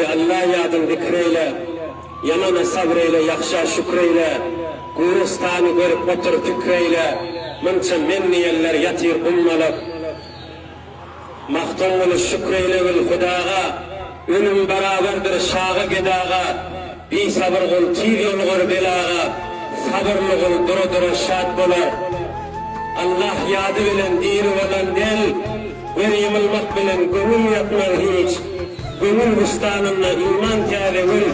Allah yadın zikreyle, yamana sabreyle, yakşa şükreyle, Gürüstanı görüp otur fikreyle, mınça menniyeller yatir ummalık. Mahtumulu şükreyle vel hudağa, önüm beraberdir şağı gedağa, bir sabır kul tir yol gör belağa, sabırlı kul duru duru şad bolar. Allah yadı bilen diri olan del, ve yımılmak bilen gönül yapmar hiç. Gönül bustanına iman kâre gül,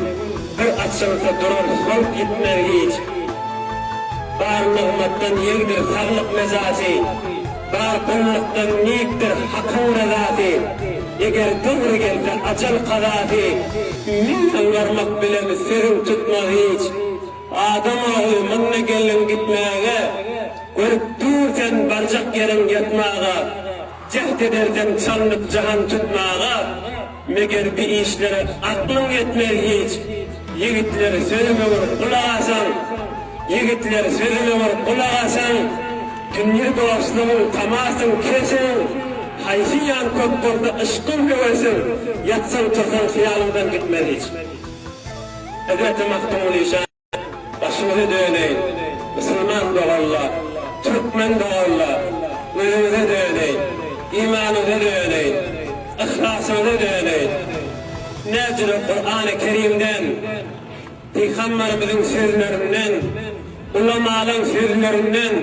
bir açılsa durur halk gitmer hiç. Bar nıhmattan yerdir sağlık mezası, bar kulluktan niyiktir hakkın rezası. Eğer doğru gelse acel kazası, milyon varmak bilen serin tutmaz hiç. Adam oğlu manna gelin gitmeye, görüp dursen barcak yerin yatmağa, cehd edersen çalınıp cahan tutmağa, meğer bir işlere aklın yetmez hiç. Yiğitler sözüme vur kulak asan, yiğitler sözüme vur kulak asan, dünya dostluğun tamasın kesin, haysiyan kökturda ışkın göversin, yatsan tursan hıyalımdan gitmez hiç. Hazreti Mahtumul İşan, başımıza döneyin, Müslüman doğalla, Türkmen doğalla, özümüze döneyin, imanımıza döneyin, ihlasımıza döneyin. Necil Kur'an-ı Kerim'den, Peygamberimizin sözlerinden, ulamaların sözlerinden,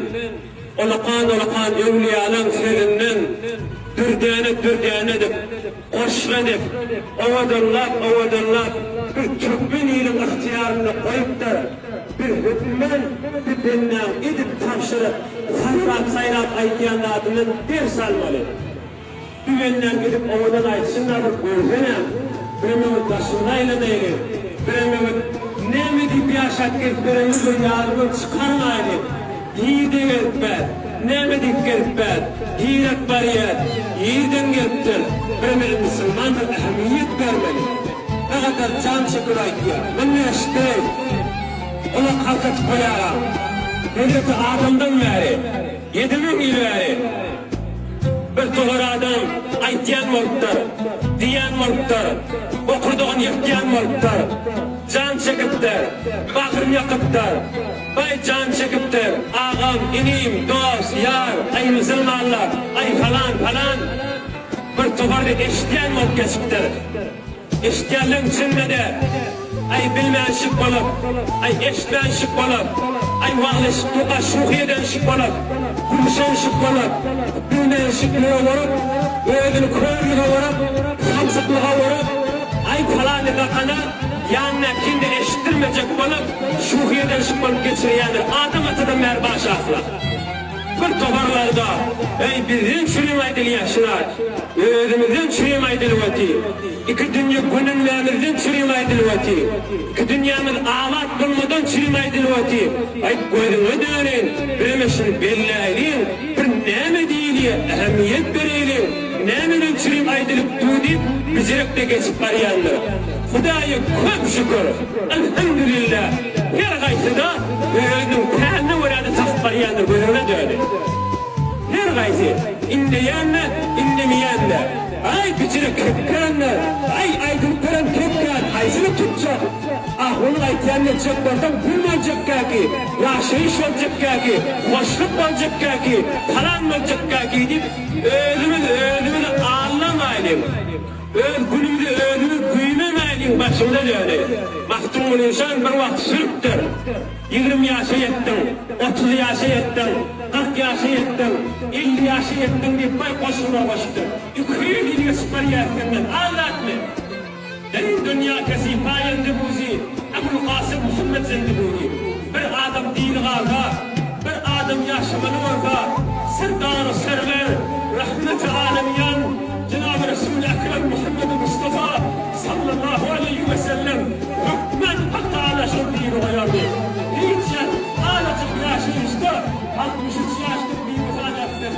ulakan evliyaların sözünden, dürdane edip, koşma edip, ovadırlap, bir Türkmen iyinin ihtiyarını koyup da, bir hükmen, bir benden edip tavşırıp, sayrak aytiyanlarının ders almalı. Güvenden gidip ovadan aytsınlar, görsene, birimiz başındayla değil, birimiz nemedi bir aşak gelip, birimiz yardım çıkarmaydı. Yiğide gelip nemedik gelip hiret bariyet, yiğiden geliptir, birimiz Müslümandır, ehemmiyet vermeli. Ne kadar can şükür aytıyor, ben ne eşiteyim, ona kalkat koyara, Hazreti Adam'dan beri, 7000 yıl beri, bir doğru adam aytyan moluktar, diyen moluktar, okuduğun yapyan moluktar, can çekiptir, bakırım yakıptir, bay can çekiptir, ağam, inim, dost, yar, ay Müslümanlar, ay falan, bir doğru eşityan moluk geçiptir. Eşityanlığın içinde de, ay bilmeyen şık olup, ay eşitmeyen şık olup, ay vağlı şıklığa şuhiyeden şık olup, kuruşan şık olup, bilmeyen şıklığa vurup, öğüdün körlüğe vurup, samsıklığa vurup, ay falan kakana, yanına kinde eşittirmeyecek olup, şuhiyeden şık olup geçiriyendir. Adam atıda merbaş ahlak. Bir toparlarda, ey bizim çürümaydılı yaşlar, özümüzün çürümaydılı vati, iki dünya gününlerimizden çürümaydılı vati, iki dünyamız ağlat bulmadan çürümaydılı vati, ay gözüme dönün, bilemeşin belleyin, bir neme değiliye, ehemmiyet verelim, nemeden çürümaydılı dudip, bizirekte geçip arayanlar. Hudaya çok şükür, elhamdülillah, her gaytıda, özünün kendine uğradı taht arayanlar, gözüme dönün. Her gaysi, inleyenle, inlemeyenle, ay küçülü köpkenler, ay aydınlıkların köpken, aysını tutacak. Ah onu aytiyenle çöplerden gül olacak kaki, yaşayış olacak kaki, hoşluk olacak kaki, falan olacak kaki deyip, özümüzü ağlamayalım. Günümüzü özümüzü kıymemeyelim başımda öyle. Mahtumul insan bir vakit sürüktür. 20 yaşa yettin, 30 yaşa yettin, 40 yaşa yettin, 50 yaşa yettin deyip bay koşulma başladı. Yukarıya gidiyor süper yerkenden, ağlatma. Derin dünya kesifayen de buzi, Ebu Kasım Muhammed zendi buzi. Bir adam dini kalka, bir adam yaşamalı orka, serdar-ı server, rahmet-i alemiyan, Cenab-ı Resul-i Ekrem Muhammed Mustafa sallallahu aleyhi ve sellem hükmen Hak Teala şerriyi uyardı. Niçin ağlatıp yaşayışta 63 yaşlık bir ifade etti.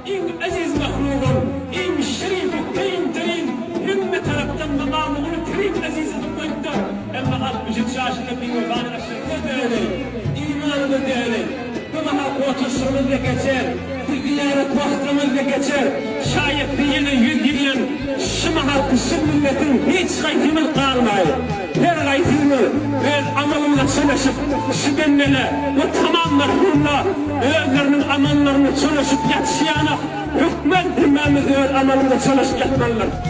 İn aziz mahlukun, in şerif-i kıyım-terin, hümmet taraftan makamını kerim azizini koydular. Ama 63 yaşlık bir ifade etti. İmanı değerli, bu oturuşumuz da geçer, ziyaret vaktimiz de geçer. Şayet bir yılın, 100 yılın, şu halkı, şu milletin hiç kayıtımız kalmayı. Her kayıtımız öz amalımla çalışıp, şu benimle, o tamam merhumla, özlerinin amallarını çalışıp yatışıyana, hükmet bilmemiz öz amalımla çalışıp yatmalılar.